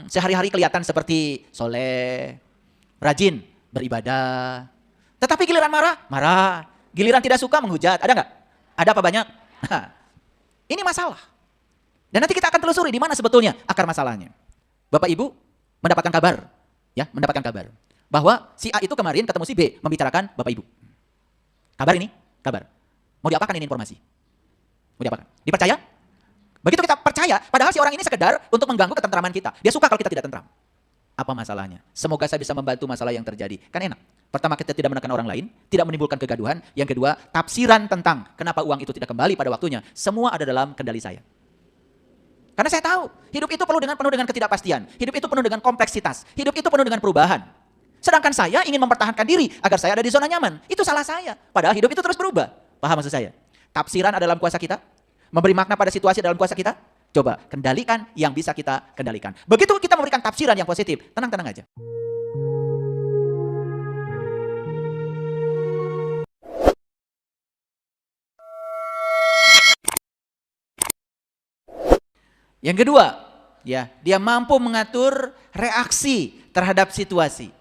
sehari-hari kelihatan seperti soleh, rajin, beribadah. Tetapi giliran marah, marah. Giliran tidak suka, menghujat. Ada nggak? Ada apa banyak? Nah, ini masalah. Dan nanti kita akan telusuri di mana sebetulnya akar masalahnya. Bapak Ibu mendapatkan kabar, ya, mendapatkan kabar bahwa si A itu kemarin ketemu si B membicarakan Bapak Ibu. Kabar ini, kabar. Mau diapakan ini informasi? Mau diapakan? Dipercaya? Begitu kita percaya, padahal si orang ini sekedar untuk mengganggu ketentraman kita. Dia suka kalau kita tidak tentram. Apa masalahnya? Semoga saya bisa membantu masalah yang terjadi. Kan enak. Pertama, kita tidak menekan orang lain, tidak menimbulkan kegaduhan. Yang kedua, tafsiran tentang kenapa uang itu tidak kembali pada waktunya. Semua ada dalam kendali saya. Karena saya tahu, hidup itu penuh dengan ketidakpastian. Hidup itu penuh dengan kompleksitas. Hidup itu penuh dengan perubahan. Sedangkan saya ingin mempertahankan diri agar saya ada di zona nyaman. Itu salah saya. Padahal hidup itu terus berubah. Paham maksud saya? Tafsiran ada dalam kuasa kita. Memberi makna pada situasi dalam kuasa kita. Coba kendalikan yang bisa kita kendalikan. Begitu kita memberikan tafsiran yang positif, tenang-tenang aja. Yang kedua, ya, dia mampu mengatur reaksi terhadap situasi.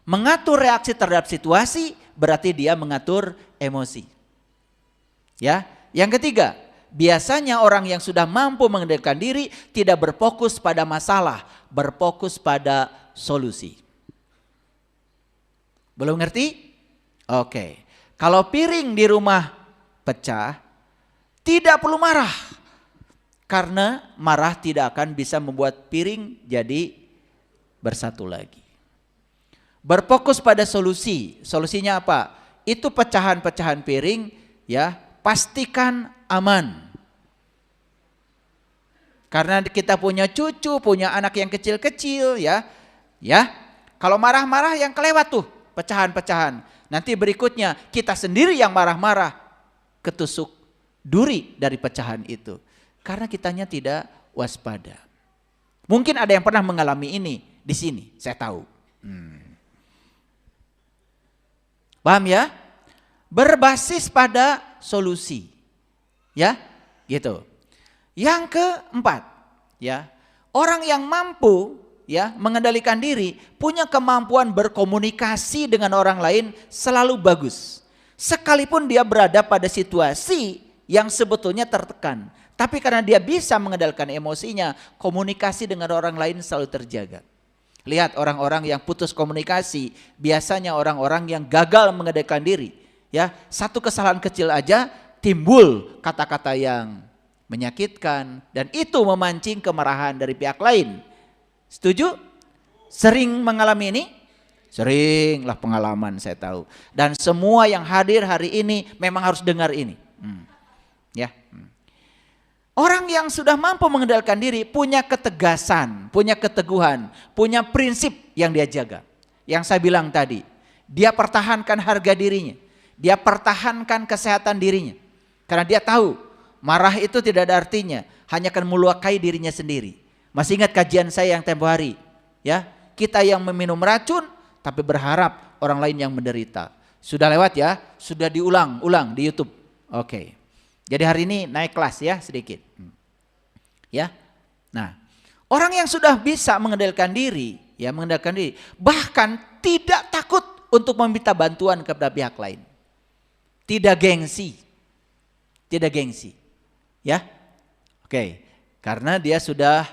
Mengatur reaksi terhadap situasi berarti dia mengatur emosi. Ya, yang ketiga, biasanya orang yang sudah mampu mengendalikan diri tidak berfokus pada masalah, berfokus pada solusi. Belum ngerti? Oke. Kalau piring di rumah pecah, tidak perlu marah. Karena marah tidak akan bisa membuat piring jadi bersatu lagi. Berfokus pada solusi. Solusinya apa? Itu pecahan-pecahan piring, ya, pastikan aman. Karena kita punya cucu, punya anak yang kecil-kecil, ya. Ya. Kalau marah-marah yang kelewat tuh pecahan-pecahan. Nanti berikutnya kita sendiri yang marah-marah ketusuk duri dari pecahan itu. Karena kitanya tidak waspada. Mungkin ada yang pernah mengalami ini di sini, saya tahu. Paham ya? Berbasis pada solusi. Ya, gitu. Yang keempat, ya, orang yang mampu, ya, mengendalikan diri, punya kemampuan berkomunikasi dengan orang lain selalu bagus. Sekalipun dia berada pada situasi yang sebetulnya tertekan. Tapi karena dia bisa mengendalikan emosinya, komunikasi dengan orang lain selalu terjaga. Lihat orang-orang yang putus komunikasi, biasanya orang-orang yang gagal mengendalikan diri. Ya, satu kesalahan kecil aja timbul kata-kata yang menyakitkan dan itu memancing kemarahan dari pihak lain. Setuju? Sering mengalami ini? Seringlah pengalaman saya tahu. Dan semua yang hadir hari ini memang harus dengar ini. Ya. Orang yang sudah mampu mengendalikan diri punya ketegasan, punya keteguhan, punya prinsip yang dia jaga. Yang saya bilang tadi, dia pertahankan harga dirinya, dia pertahankan kesehatan dirinya. Karena dia tahu marah itu tidak ada artinya, hanya akan melukai dirinya sendiri. Masih ingat kajian saya yang tempo hari? Ya, kita yang meminum racun tapi berharap orang lain yang menderita. Sudah lewat ya, sudah diulang di YouTube. Oke. Jadi hari ini naik kelas ya sedikit. Ya. Nah, orang yang sudah bisa mengendalikan diri, ya, mengendalikan diri, bahkan tidak takut untuk meminta bantuan kepada pihak lain. Tidak gengsi. Tidak gengsi. Ya. Oke. Karena dia sudah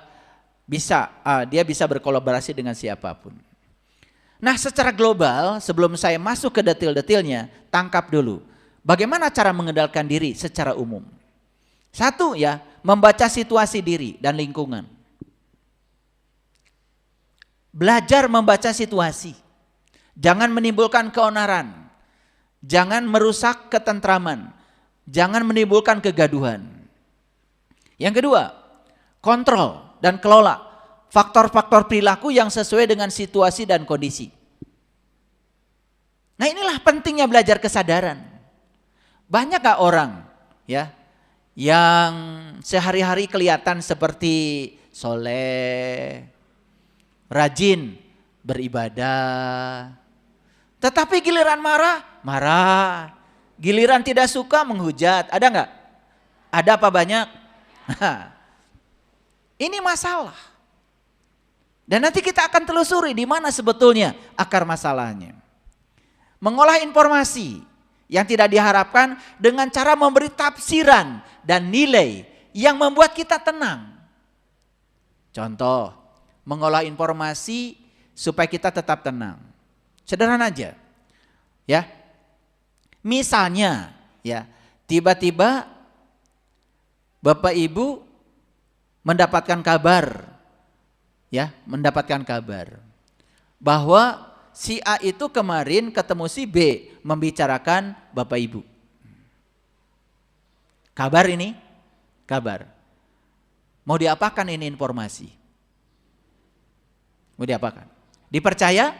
dia bisa berkolaborasi dengan siapapun. Nah, secara global sebelum saya masuk ke detail-detailnya, tangkap dulu. Bagaimana cara mengendalikan diri secara umum? Satu, ya, membaca situasi diri dan lingkungan. Belajar membaca situasi. Jangan menimbulkan keonaran. Jangan merusak ketentraman. Jangan menimbulkan kegaduhan. Yang kedua, kontrol dan kelola faktor-faktor perilaku yang sesuai dengan situasi dan kondisi. Nah, inilah pentingnya belajar kesadaran. Banyak gak orang, ya, yang sehari-hari kelihatan seperti soleh, rajin, beribadah. Tetapi giliran marah. Giliran tidak suka, menghujat. Ada gak? Ada apa banyak? Ini masalah. Dan nanti kita akan telusuri di mana sebetulnya akar masalahnya. Mengolah informasi yang tidak diharapkan dengan cara memberi tafsiran dan nilai yang membuat kita tenang. Contoh, mengolah informasi supaya kita tetap tenang. Sederhana aja. Ya. Misalnya, ya, tiba-tiba Bapak Ibu mendapatkan kabar, ya, mendapatkan kabar bahwa si A itu kemarin ketemu si B membicarakan Bapak Ibu. Kabar ini, kabar. Mau diapakan ini informasi? Mau diapakan? Dipercaya?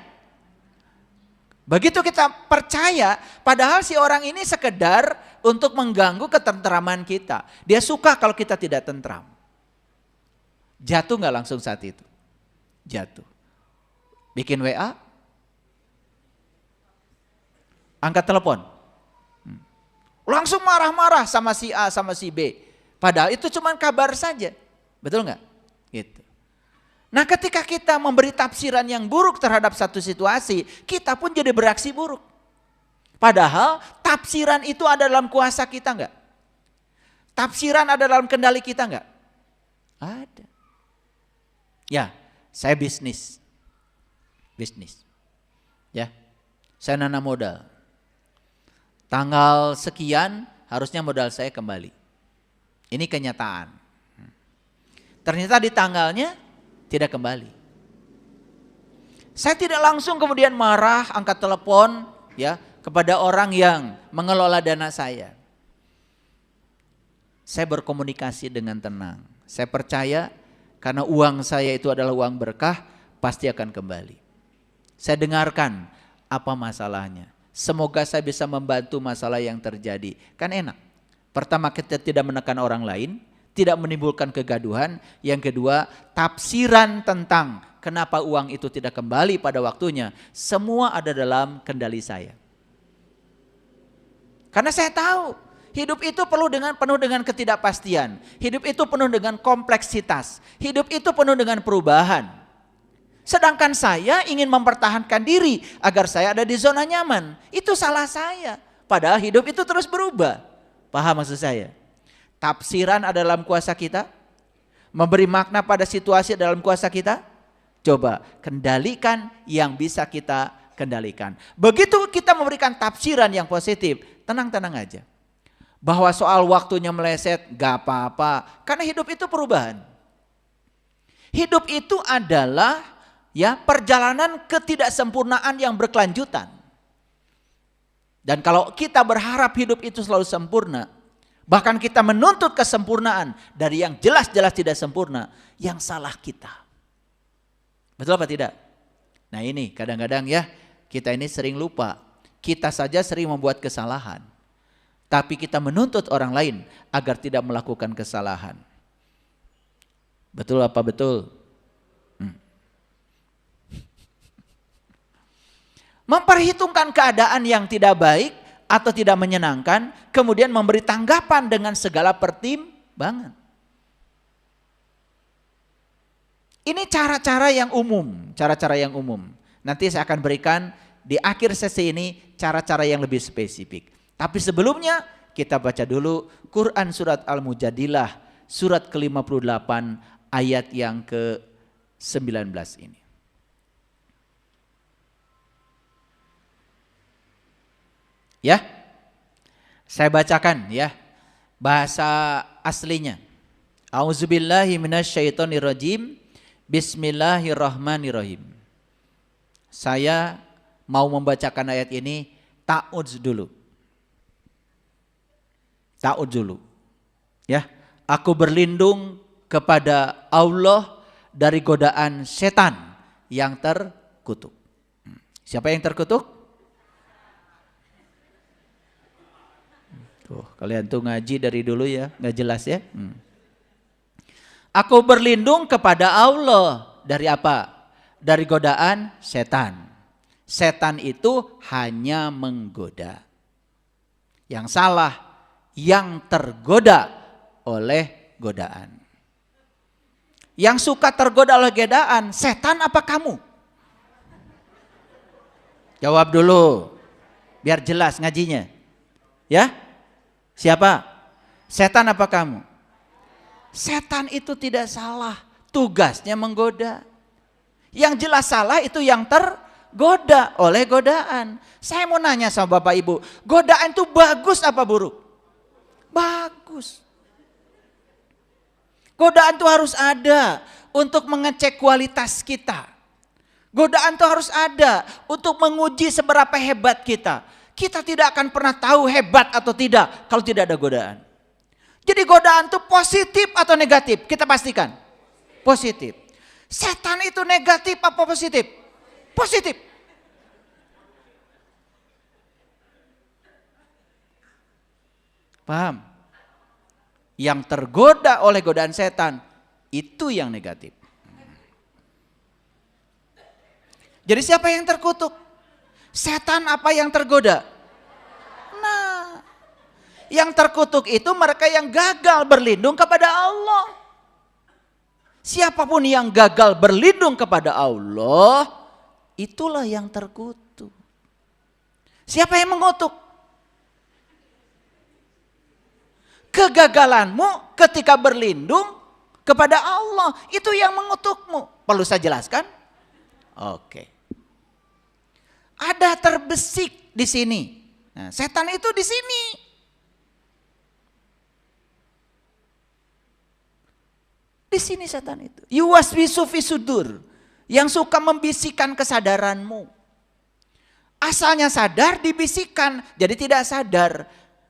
Begitu kita percaya, padahal si orang ini sekedar untuk mengganggu ketentraman kita. Dia suka kalau kita tidak tentram. Jatuh nggak langsung saat itu? Jatuh. Bikin WA, angkat telepon. Langsung marah-marah sama si A, sama si B. Padahal itu cuma kabar saja. Betul nggak? Gitu. Nah, ketika kita memberi tafsiran yang buruk terhadap satu situasi, kita pun jadi bereaksi buruk. Padahal tafsiran itu ada dalam kuasa kita nggak? Tafsiran ada dalam kendali kita nggak? Ada. Ya, saya bisnis. Ya, saya nanam modal. Tanggal sekian harusnya modal saya kembali. Ini kenyataan. Ternyata di tanggalnya tidak kembali. Saya tidak langsung kemudian marah, angkat telepon, ya, kepada orang yang mengelola dana saya. Saya berkomunikasi dengan tenang. Saya percaya karena uang saya itu adalah uang berkah, pasti akan kembali. Saya dengarkan apa masalahnya. Semoga saya bisa membantu masalah yang terjadi. Kan enak. Pertama, kita tidak menekan orang lain, tidak menimbulkan kegaduhan. Yang kedua, tafsiran tentang kenapa uang itu tidak kembali pada waktunya, semua ada dalam kendali saya. Karena saya tahu hidup itu penuh dengan ketidakpastian. Hidup itu penuh dengan kompleksitas. Hidup itu penuh dengan perubahan. Sedangkan saya ingin mempertahankan diri agar saya ada di zona nyaman. Itu salah saya. Padahal hidup itu terus berubah. Paham maksud saya? Tafsiran ada dalam kuasa kita. Memberi makna pada situasi dalam kuasa kita. Coba kendalikan yang bisa kita kendalikan. Begitu kita memberikan tafsiran yang positif, tenang-tenang aja. Bahwa soal waktunya meleset gak apa-apa. Karena hidup itu perubahan. Hidup itu adalah ya perjalanan ketidaksempurnaan yang berkelanjutan. Dan kalau kita berharap hidup itu selalu sempurna, bahkan kita menuntut kesempurnaan dari yang jelas-jelas tidak sempurna, yang salah kita. Betul apa tidak? Nah ini kadang-kadang ya kita ini sering lupa. Kita saja sering membuat kesalahan. Tapi kita menuntut orang lain agar tidak melakukan kesalahan. Betul apa betul? Memperhitungkan keadaan yang tidak baik atau tidak menyenangkan, kemudian memberi tanggapan dengan segala pertimbangan. Ini cara-cara yang umum, Nanti saya akan berikan di akhir sesi ini cara-cara yang lebih spesifik. Tapi sebelumnya kita baca dulu Quran surat Al-Mujadilah, surat ke-58 ayat yang ke-19 ini. Ya, saya bacakan ya bahasa aslinya. A'udzubillahi minasyaitonirrajim. Bismillahirrahmanirrahim. Saya mau membacakan ayat ini ta'udz dulu. Ta'udz dulu. Ya, aku berlindung kepada Allah dari godaan setan yang terkutuk. Siapa yang terkutuk? Tuh, kalian tuh ngaji dari dulu ya, nggak jelas ya. Aku berlindung kepada Allah dari apa? Dari godaan setan. Setan itu hanya menggoda. Yang salah, yang tergoda oleh godaan. Yang suka tergoda oleh godaan, setan apa kamu? Jawab dulu, biar jelas ngajinya. Ya, siapa? Setan apa kamu? Setan itu tidak salah, tugasnya menggoda. Yang jelas salah itu yang tergoda oleh godaan. Saya mau nanya sama Bapak Ibu, godaan itu bagus apa buruk? Bagus. Godaan itu harus ada untuk mengecek kualitas kita. Godaan itu harus ada untuk menguji seberapa hebat kita. Kita tidak akan pernah tahu hebat atau tidak kalau tidak ada godaan. Jadi godaan itu positif atau negatif? Kita pastikan. Positif. Setan itu negatif apa positif? Positif. Paham? Yang tergoda oleh godaan setan itu yang negatif. Jadi siapa yang terkutuk? Setan apa yang tergoda? Nah, yang terkutuk itu mereka yang gagal berlindung kepada Allah. Siapapun yang gagal berlindung kepada Allah, itulah yang terkutuk. Siapa yang mengutuk? Kegagalanmu ketika berlindung kepada Allah, itu yang mengutukmu. Perlu saya jelaskan? Oke. Ada terbesik di sini. Nah, setan itu di sini. Di sini setan itu. Yuwaswisu fi sudur, yang suka membisikkan kesadaranmu. Asalnya sadar, dibisikkan, jadi tidak sadar.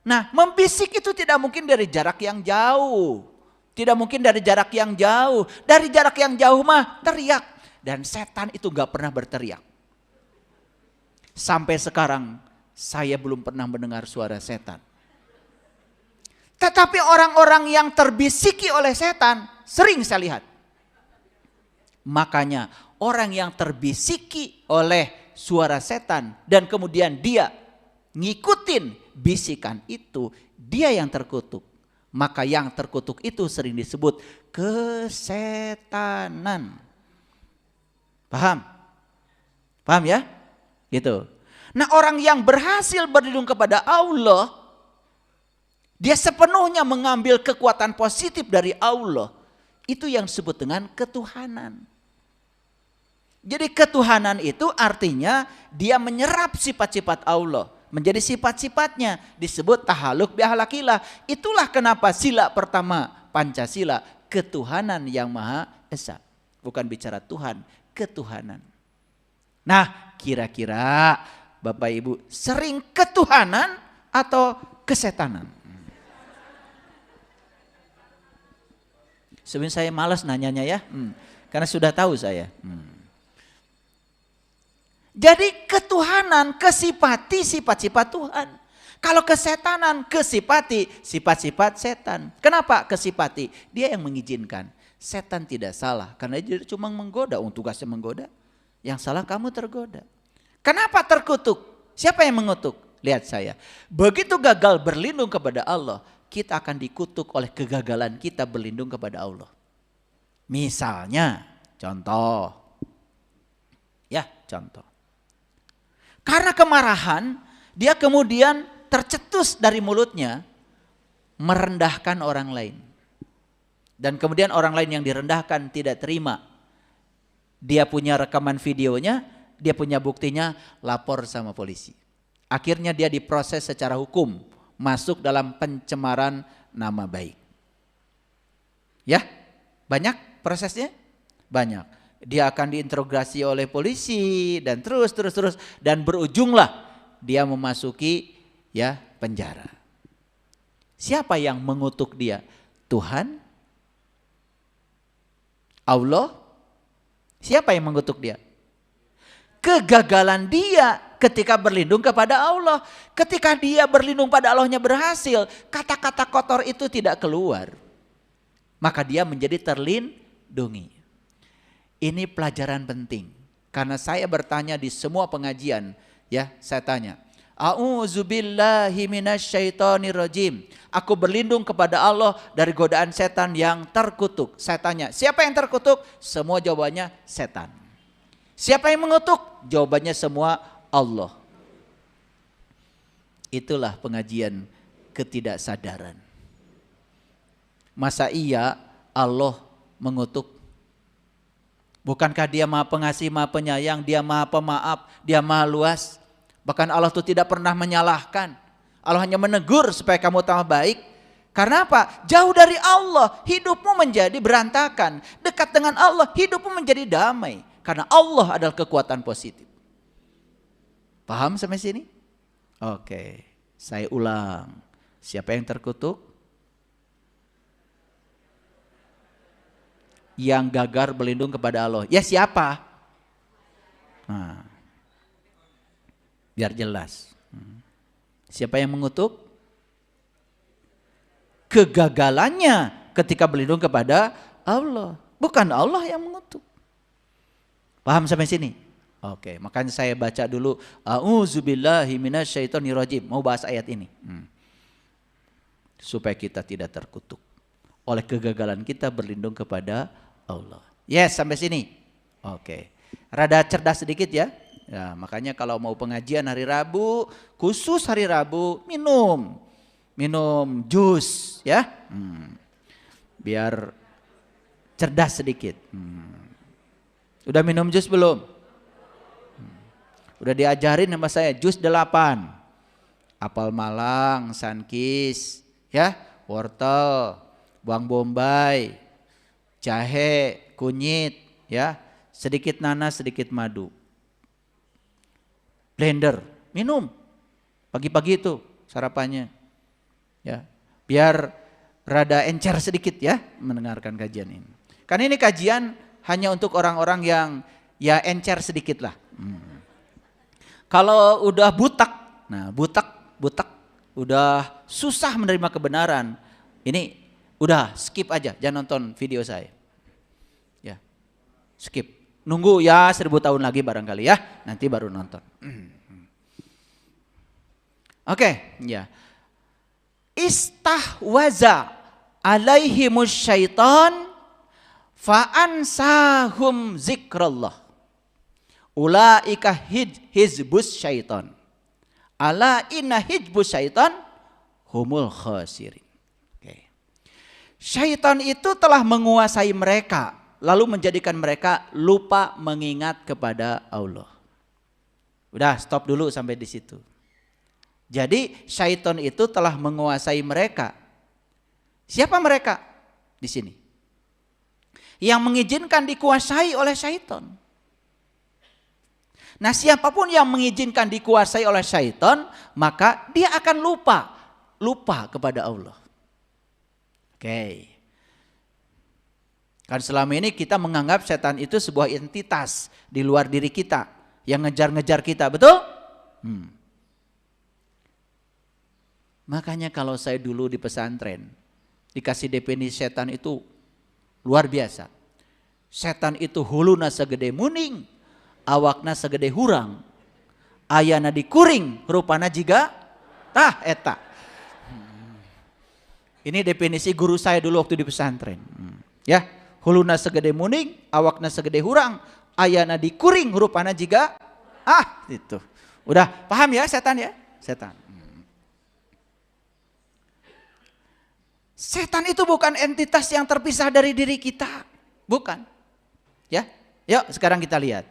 Nah, membisik itu tidak mungkin dari jarak yang jauh. Tidak mungkin dari jarak yang jauh. Dari jarak yang jauh mah teriak. Dan setan itu gak pernah berteriak. Sampai sekarang saya belum pernah mendengar suara setan. Tetapi orang-orang yang terbisiki oleh setan sering saya lihat. Makanya orang yang terbisiki oleh suara setan dan kemudian dia ngikutin bisikan itu, dia yang terkutuk. Maka yang terkutuk itu sering disebut kesetanan. Paham? Paham ya? Gitu. Nah, orang yang berhasil berlindung kepada Allah, dia sepenuhnya mengambil kekuatan positif dari Allah. Itu yang disebut dengan ketuhanan. Jadi ketuhanan itu artinya dia menyerap sifat-sifat Allah. Menjadi sifat-sifatnya disebut tahaluk bihalakillah. Itulah kenapa sila pertama Pancasila, ketuhanan yang Maha Esa. Bukan bicara Tuhan, ketuhanan. Nah, kira-kira Bapak Ibu sering ketuhanan atau kesetanan? Sebenarnya saya malas nanyanya ya, karena sudah tahu saya. Jadi ketuhanan kesipati sifat-sifat Tuhan. Kalau kesetanan kesipati sifat-sifat setan. Kenapa kesipati? Dia yang mengizinkan. Setan tidak salah karena dia cuma menggoda, tugasnya menggoda. Yang salah kamu tergoda. Kenapa terkutuk? Siapa yang mengutuk? Lihat saya. Begitu gagal berlindung kepada Allah, kita akan dikutuk oleh kegagalan kita berlindung kepada Allah. Misalnya, contoh. Ya, contoh. Karena kemarahan, dia kemudian tercetus dari mulutnya merendahkan orang lain. Dan kemudian orang lain yang direndahkan tidak terima. Dia punya rekaman videonya, dia punya buktinya, lapor sama polisi. Akhirnya dia diproses secara hukum, masuk dalam pencemaran nama baik. Ya, banyak prosesnya? Banyak. Dia akan diinterogasi oleh polisi dan terus dan berujunglah dia memasuki ya penjara. Siapa yang mengutuk dia? Tuhan? Allah? Siapa yang mengutuk dia? Kegagalan dia ketika berlindung kepada Allah. Ketika dia berlindung pada Allahnya berhasil, kata-kata kotor itu tidak keluar. Maka dia menjadi terlindungi. Ini pelajaran penting. Karena saya bertanya di semua pengajian, ya saya tanya, A'udzubillahi minasyaitonirrajim. Aku berlindung kepada Allah dari godaan setan yang terkutuk. Saya tanya, siapa yang terkutuk? Semua jawabannya setan. Siapa yang mengutuk? Jawabannya semua Allah. Itulah pengajian ketidaksadaran. Masa iya Allah mengutuk? Bukankah dia maha pengasih, maha penyayang, dia maha pemaaf, dia maha luas. Bahkan Allah itu tidak pernah menyalahkan. Allah hanya menegur supaya kamu tambah baik. Karena apa? Jauh dari Allah, hidupmu menjadi berantakan. Dekat dengan Allah, hidupmu menjadi damai. Karena Allah adalah kekuatan positif. Paham sampai sini? Oke, saya ulang. Siapa yang terkutuk? Yang gagal berlindung kepada Allah. Ya siapa? Nah, biar jelas. Siapa yang mengutuk? Kegagalannya ketika berlindung kepada Allah. Bukan Allah yang mengutuk. Paham sampai sini? Oke, makanya saya baca dulu. A'udzubillahi minasyaitonirrajim. Mau bahas ayat ini. Supaya kita tidak terkutuk oleh kegagalan kita berlindung kepada Allah. Yes, sampai sini. Oke. Rada cerdas sedikit ya. Ya, makanya kalau mau pengajian hari Rabu, khusus hari Rabu minum jus ya. Biar cerdas sedikit. Udah minum jus belum? Udah diajarin sama saya jus 8. Apel Malang, Sunkist, ya, wortel, bawang bombay, jahe, kunyit, ya, sedikit nanas, sedikit madu. Blender, minum pagi-pagi itu sarapannya, ya, biar rada encer sedikit ya mendengarkan kajian ini. Karena ini kajian hanya untuk orang-orang yang ya encer sedikit lah. Kalau udah butak, nah butak udah susah menerima kebenaran, ini udah skip aja, jangan nonton video saya, ya, skip. Nunggu ya 1000 tahun lagi barangkali ya, nanti baru nonton. Oke, ya. Istahwaza alaihimus syaitan fa'ansahum zikrallah. Ulaika hizbus syaitan. Ala inna hizbus syaitan humul khasirin. Oke. Syaitan itu telah menguasai mereka, lalu menjadikan mereka lupa mengingat kepada Allah. Udah, stop dulu sampai di situ. Jadi syaitan itu telah menguasai mereka. Siapa mereka di sini? Yang mengizinkan dikuasai oleh syaitan. Nah, siapapun yang mengizinkan dikuasai oleh syaitan, maka dia akan lupa kepada Allah. Oke. Kan selama ini kita menganggap setan itu sebuah entitas di luar diri kita yang ngejar-ngejar kita, betul? Makanya kalau saya dulu di pesantren dikasih definisi setan itu luar biasa. Setan itu huluna segede muning, awakna segede hurang, ayana dikuring, rupana jiga tah eta. Ini definisi guru saya dulu waktu di pesantren. Ya, huluna segede muning, awakna segede hurang, ayana dikuring, rupana jiga itu. Udah paham ya setan ya? Setan. Setan itu bukan entitas yang terpisah dari diri kita. Bukan. Ya, yuk sekarang kita lihat.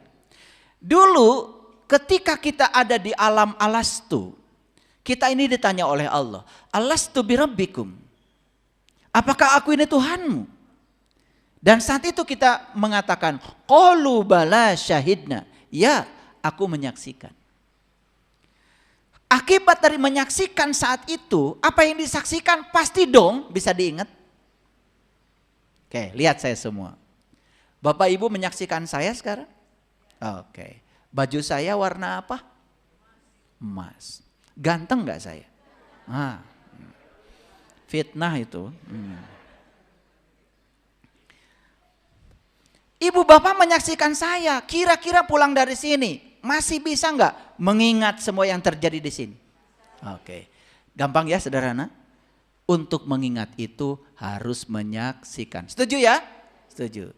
Dulu ketika kita ada di alam alastu, kita ini ditanya oleh Allah, alastu birabbikum, apakah aku ini Tuhanmu? Dan saat itu kita mengatakan, qalu bala syahidna, ya aku menyaksikan. Akibat dari menyaksikan saat itu, apa yang disaksikan pasti dong bisa diingat. Oke, lihat saya semua. Bapak Ibu menyaksikan saya sekarang? Oke. Baju saya warna apa? Emas. Ganteng gak saya? Fitnah itu. Ibu bapak menyaksikan saya, kira-kira pulang dari sini masih bisa nggak mengingat semua yang terjadi di sini? Oke. Gampang ya sederhana. Untuk mengingat itu harus menyaksikan. Setuju ya? Setuju.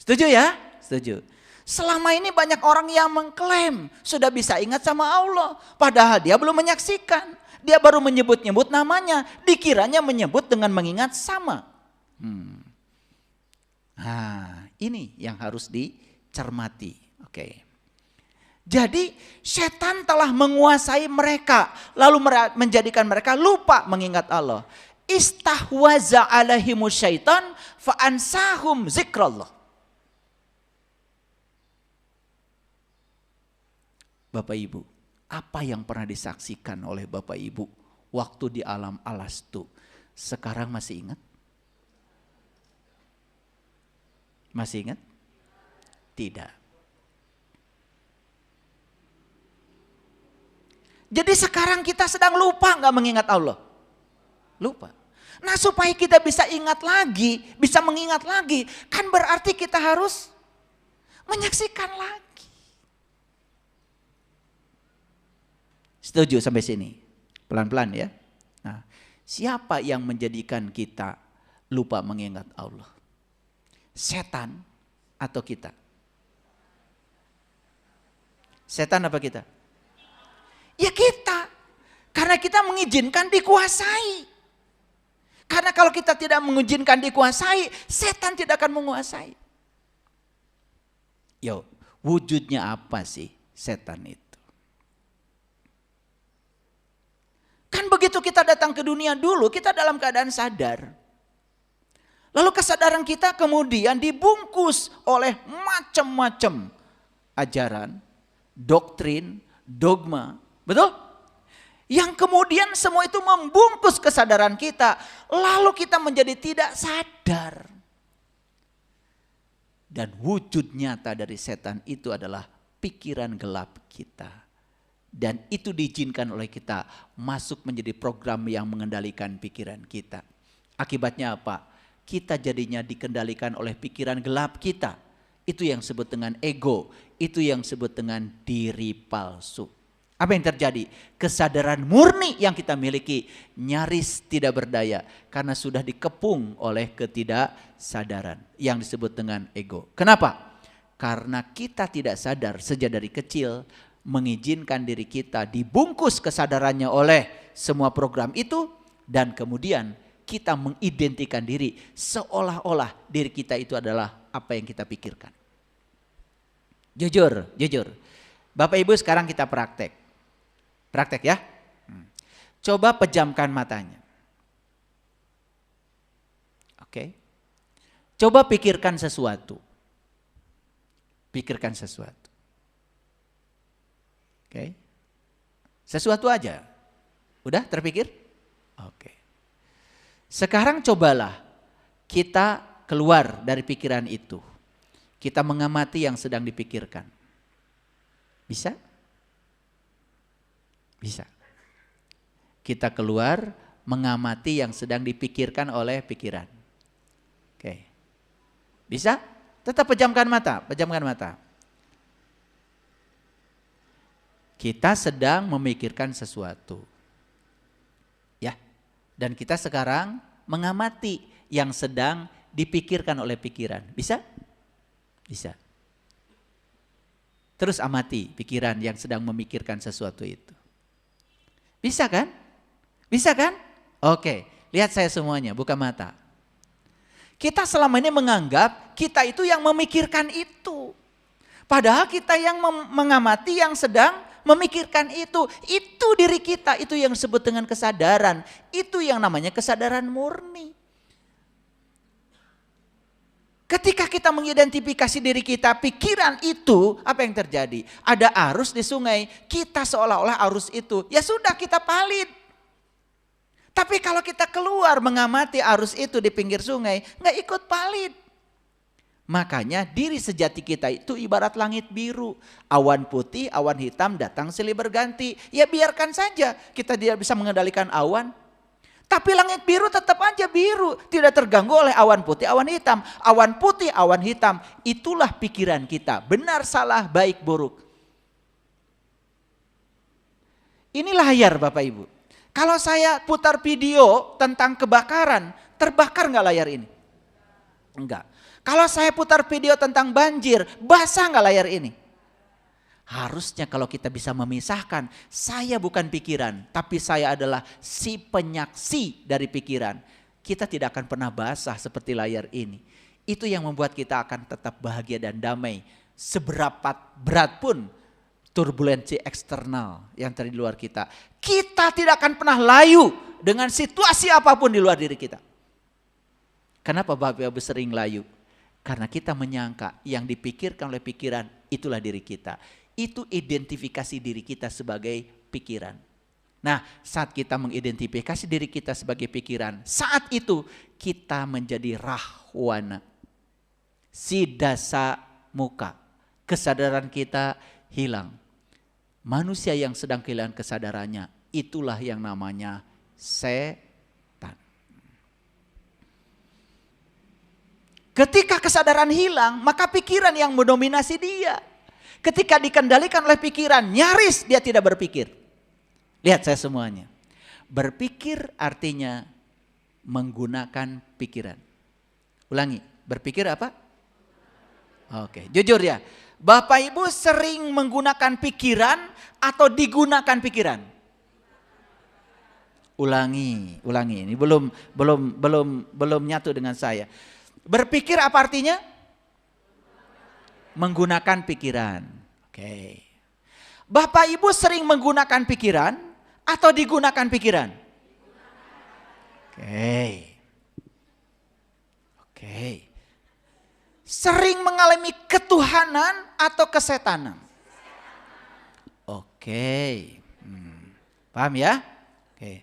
Setuju ya? Setuju. Selama ini banyak orang yang mengklaim sudah bisa ingat sama Allah. Padahal dia belum menyaksikan. Dia baru menyebut-nyebut namanya. Dikiranya menyebut dengan mengingat sama. Nah, ini yang harus dicermati. Oke. Jadi setan telah menguasai mereka. Lalu menjadikan mereka lupa mengingat Allah. Istahwaza alaihimus syaitan fa'ansahum zikrallah. Bapak Ibu, apa yang pernah disaksikan oleh Bapak Ibu waktu di alam alastu, sekarang masih ingat? Masih ingat? Tidak. Jadi sekarang kita sedang lupa nggak mengingat Allah? Lupa. Nah supaya kita bisa ingat lagi, bisa mengingat lagi, kan berarti kita harus menyaksikan lagi. Setuju sampai sini? Pelan-pelan ya. Nah, siapa yang menjadikan kita lupa mengingat Allah? Setan atau kita? Setan apa kita? Ya kita. Karena kita mengizinkan dikuasai. Karena kalau kita tidak mengizinkan dikuasai, setan tidak akan menguasai. Yo, wujudnya apa sih setan itu? Kan begitu kita datang ke dunia dulu, kita dalam keadaan sadar. Lalu kesadaran kita kemudian dibungkus oleh macam-macam ajaran, doktrin, dogma. Betul? Yang kemudian semua itu membungkus kesadaran kita. Lalu kita menjadi tidak sadar. Dan wujud nyata dari setan itu adalah pikiran gelap kita. Dan itu diizinkan oleh kita masuk menjadi program yang mengendalikan pikiran kita. Akibatnya apa? Kita jadinya dikendalikan oleh pikiran gelap kita. Itu yang disebut dengan ego. Itu yang disebut dengan diri palsu. Apa yang terjadi? Kesadaran murni yang kita miliki nyaris tidak berdaya. Karena sudah dikepung oleh ketidaksadaran yang disebut dengan ego. Kenapa? Karena kita tidak sadar sejak dari kecil mengizinkan diri kita dibungkus kesadarannya oleh semua program itu. Dan kemudian kita mengidentikan diri seolah-olah diri kita itu adalah apa yang kita pikirkan. Jujur. Bapak Ibu sekarang kita praktek. Praktek ya. Coba pejamkan matanya. Oke. Coba pikirkan sesuatu. Pikirkan sesuatu. Oke. Sesuatu aja. Udah terpikir? Oke. Sekarang cobalah kita keluar dari pikiran itu. Kita mengamati yang sedang dipikirkan. Bisa? Bisa. Kita keluar mengamati yang sedang dipikirkan oleh pikiran. Oke. Bisa? Tetap pejamkan mata, pejamkan mata. Kita sedang memikirkan sesuatu. Ya. Dan kita sekarang mengamati yang sedang dipikirkan oleh pikiran. Bisa? Bisa. Terus amati pikiran yang sedang memikirkan sesuatu itu. Bisa kan? Bisa kan? Oke, lihat saya semuanya, buka mata. Kita selama ini menganggap kita itu yang memikirkan itu. Padahal kita yang mengamati yang sedang memikirkan itu diri kita, itu yang disebut dengan kesadaran, itu yang namanya kesadaran murni. Ketika kita mengidentifikasi diri kita, pikiran itu, apa yang terjadi? Ada arus di sungai, kita seolah-olah arus itu, ya sudah kita palit. Tapi kalau kita keluar mengamati arus itu di pinggir sungai, nggak ikut palit. Makanya diri sejati kita itu ibarat langit biru. Awan putih, awan hitam datang silih berganti. Ya biarkan saja, kita tidak bisa mengendalikan awan. Tapi langit biru tetap aja biru. Tidak terganggu oleh awan putih, awan hitam. Awan putih, awan hitam. Itulah pikiran kita. Benar, salah, baik, buruk. Ini layar Bapak Ibu. Kalau saya putar video tentang kebakaran, terbakar nggak layar ini? Enggak. Kalau saya putar video tentang banjir, basah nggak layar ini? Harusnya kalau kita bisa memisahkan, saya bukan pikiran, tapi saya adalah si penyaksi dari pikiran. Kita tidak akan pernah basah seperti layar ini. Itu yang membuat kita akan tetap bahagia dan damai. Seberapa berat pun turbulensi eksternal yang terjadi di luar kita. Kita tidak akan pernah layu dengan situasi apapun di luar diri kita. Kenapa Bapak Ibu sering layu? Karena kita menyangka yang dipikirkan oleh pikiran itulah diri kita. Itu identifikasi diri kita sebagai pikiran. Nah, saat kita mengidentifikasi diri kita sebagai pikiran, saat itu kita menjadi rahwana. Siddhasa muka. Kesadaran kita hilang. Manusia yang sedang kehilangan kesadarannya, itulah yang namanya setan. Ketika kesadaran hilang, maka pikiran yang mendominasi dia. Ketika dikendalikan oleh pikiran, nyaris dia tidak berpikir. Lihat saya semuanya. Berpikir artinya menggunakan pikiran. Ulangi, berpikir apa? Oke, jujur ya. Bapak Ibu sering menggunakan pikiran atau digunakan pikiran? Ulangi. Ini belum nyatu dengan saya. Berpikir apa artinya? Menggunakan pikiran. Oke. Bapak Ibu sering menggunakan pikiran atau digunakan pikiran? Oke. Sering mengalami ketuhanan atau kesetanan? Oke. Paham ya? Oke.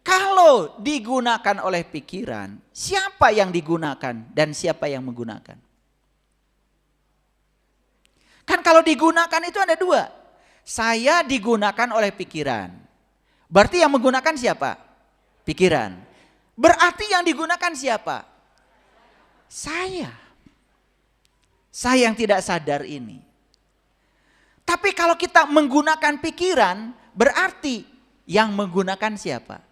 Kalau digunakan oleh pikiran, siapa yang digunakan dan siapa yang menggunakan? Kan kalau digunakan itu ada dua. Saya digunakan oleh pikiran. Berarti yang menggunakan siapa? Pikiran. Berarti yang digunakan siapa? Saya. Saya yang tidak sadar ini. Tapi kalau kita menggunakan pikiran, berarti yang menggunakan siapa?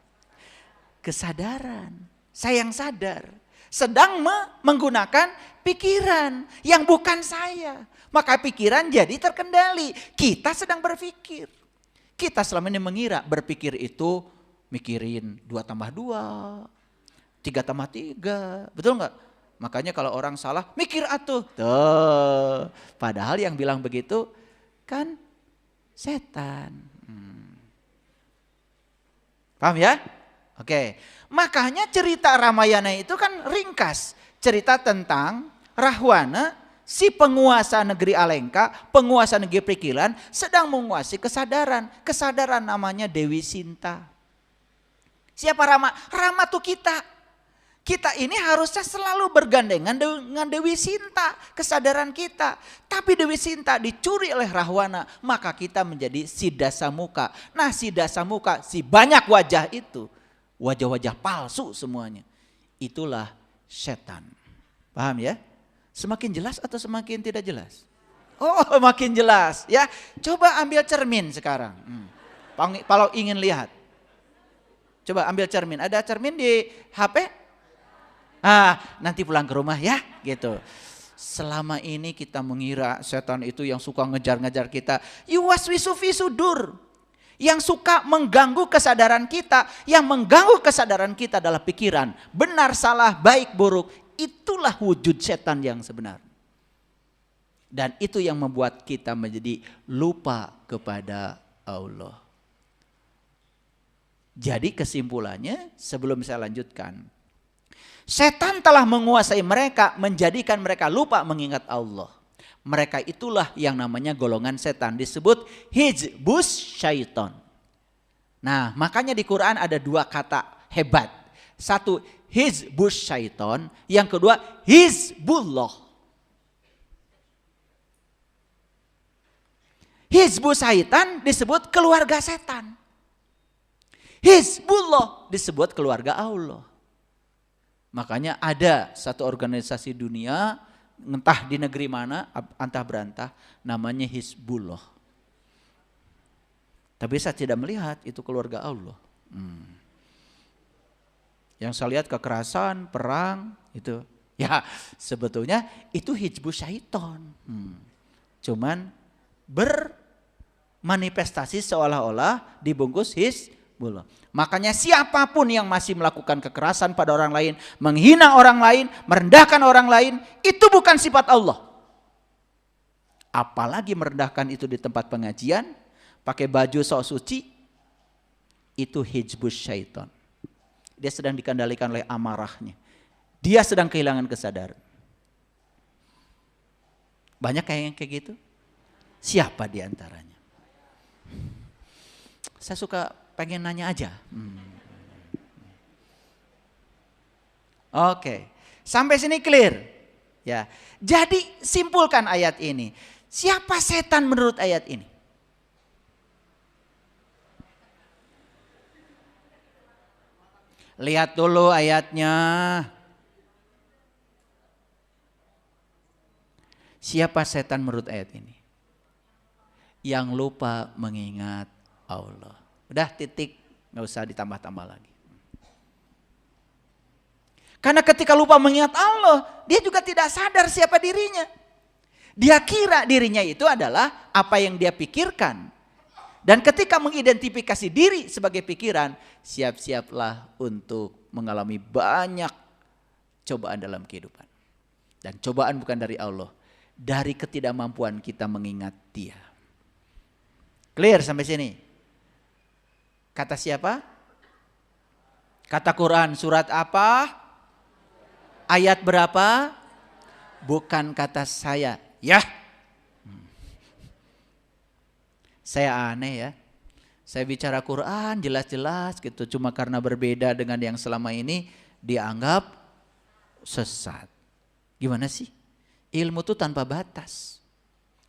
Kesadaran. Saya yang sadar. Sedang menggunakan pikiran yang bukan saya. Maka pikiran jadi terkendali. Kita sedang berpikir. Kita selama ini mengira berpikir itu mikirin 2 tambah 2, 3 tambah 3. Betul nggak? Makanya kalau orang salah mikir atuh. Tuh. Padahal yang bilang begitu kan setan. Paham ya? Oke. Makanya cerita Ramayana itu kan ringkas. Cerita tentang Rahwana, si penguasa negeri Alengka, penguasa negeri pikiran sedang menguasai kesadaran. Kesadaran namanya Dewi Sinta. Siapa Rama? Rama tuh kita. Kita ini harusnya selalu bergandengan dengan Dewi Sinta, kesadaran kita. Tapi Dewi Sinta dicuri oleh Rahwana, maka kita menjadi Siddhasa muka. Nah, Siddhasa muka, si banyak wajah itu, wajah-wajah palsu semuanya. Itulah setan. Paham ya? Semakin jelas atau semakin tidak jelas? Oh, makin jelas ya. Coba ambil cermin sekarang. Kalau ingin lihat. Coba ambil cermin. Ada cermin di HP? Nanti pulang ke rumah ya, gitu. Selama ini kita mengira setan itu yang suka ngejar-ngejar kita. Yuwaswisu fi sudur. Yang suka mengganggu kesadaran kita. Yang mengganggu kesadaran kita adalah pikiran. Benar, salah, baik, buruk. Itulah wujud setan yang sebenar. Dan itu yang membuat kita menjadi lupa kepada Allah. Jadi kesimpulannya sebelum saya lanjutkan. Setan telah menguasai mereka, menjadikan mereka lupa mengingat Allah. Mereka itulah yang namanya golongan setan, disebut hizbus syaiton. Nah, makanya di Quran ada 2 kata hebat. Satu, hizbus syaiton. Yang kedua, hizbullah. Hizbus syaitan disebut keluarga setan. Hizbullah disebut keluarga Allah. Makanya ada satu organisasi dunia, entah di negeri mana, antah berantah, namanya Hizbullah. Tapi saya tidak melihat itu keluarga Allah. Yang saya lihat kekerasan, perang, itu. Ya sebetulnya itu hizbus syaiton. Cuman bermanifestasi seolah-olah dibungkus hizbullah. Makanya siapapun yang masih melakukan kekerasan pada orang lain, menghina orang lain, merendahkan orang lain, itu bukan sifat Allah. Apalagi merendahkan itu di tempat pengajian, pakai baju sok suci, itu hizbus syaiton. Dia sedang dikendalikan oleh amarahnya. Dia sedang kehilangan kesadaran. Banyak yang kayak gitu. Siapa di antaranya? Saya suka pengen nanya aja. Oke. Sampai sini clear. Ya. Jadi simpulkan ayat ini. Siapa setan menurut ayat ini? Lihat dulu ayatnya. Siapa setan menurut ayat ini? Yang lupa mengingat Allah. Udah titik, nggak usah ditambah-tambah lagi. Karena ketika lupa mengingat Allah, dia juga tidak sadar siapa dirinya. Dia kira dirinya itu adalah apa yang dia pikirkan. Dan ketika mengidentifikasi diri sebagai pikiran, siap-siaplah untuk mengalami banyak cobaan dalam kehidupan. Dan cobaan bukan dari Allah. Dari ketidakmampuan kita mengingat Dia. Clear sampai sini? Kata siapa? Kata Quran, surat apa? Ayat berapa? Bukan kata saya. Ya. Saya aneh ya. Saya bicara Quran jelas-jelas gitu. Cuma karena berbeda dengan yang selama ini dianggap sesat. Gimana sih? Ilmu itu tanpa batas.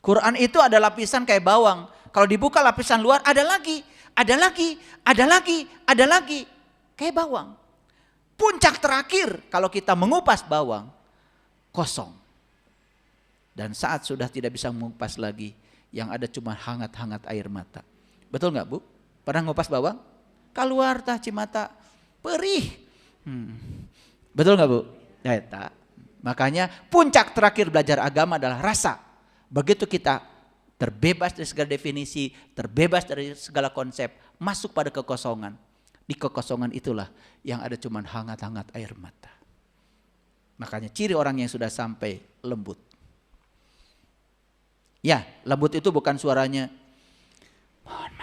Quran itu ada lapisan kayak bawang. Kalau dibuka lapisan luar ada lagi, ada lagi, ada lagi, ada lagi. Kayak bawang. Puncak terakhir kalau kita mengupas bawang, kosong. Dan saat sudah tidak bisa mengupas lagi, yang ada cuma hangat-hangat air mata. Betul nggak Bu? Pernah ngupas bawang? Keluar tah cimata, perih. Betul nggak Bu? Ya tak. Makanya puncak terakhir belajar agama adalah rasa. Begitu kita terbebas dari segala definisi, terbebas dari segala konsep, masuk pada kekosongan. Di kekosongan itulah yang ada cuman hangat-hangat air mata. Makanya ciri orang yang sudah sampai lembut. Ya, lembut itu bukan suaranya, mohon